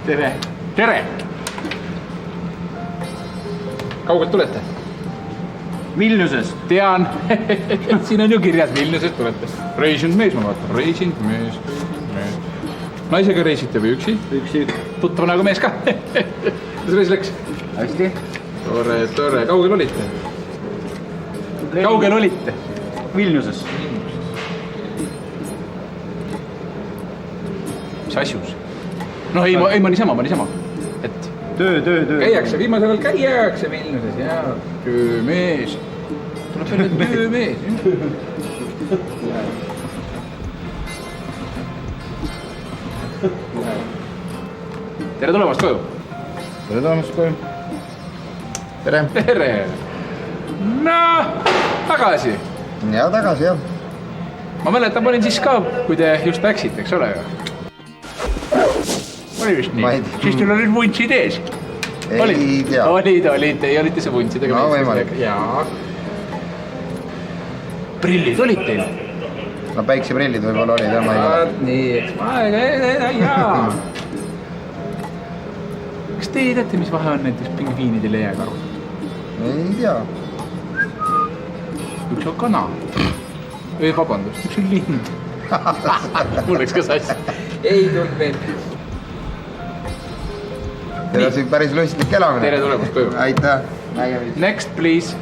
tere. Tere. Kaugelt tulete? Vilniusest. Tean. Siin on ju kirjas Vilniusest tulete. Reisinud mees, ma vaatan. Reisinud mees. Naisega reisite või üksi? Üksi. Tuttava nagu mees ka. Kuidas reis läks? Hästi. Tore. Kaugel olite? Kaugel olite? Vilniuses. Mis asjus? No ei, ma niisama. Et Töö. käiakse, viimasel ajal käiakse Vilniuses ja töömees. Tuleb välja töömees. Tere tulemast koju. Tere tulemast koju. Tere. Tere. No, tagasi. Ja tagasi, jah. Ma mäletan, ma olin siis ka, kui te just läksite, eks ole ju? Oli vist nii? Siis teil olid vuntsid ees. Ei tea. Olid, teie olite see vuntsidega. No võimalik. Jaa. Prillid olid teil? No päikseprillid võib-olla olid, jah, ma ei ole. Nii, eks jaa. Kas teie teate, mis vahe on näiteks pingviinidel ja jääkarul? Ei tea. Üks on kana. Ei, vabandust, üks on lind. Mul läks ka sassi. Ei tulnud veel. Teil on siin päris lustlik elamine. Tere tulemast koju. Aitäh. Nägemist. Next, please.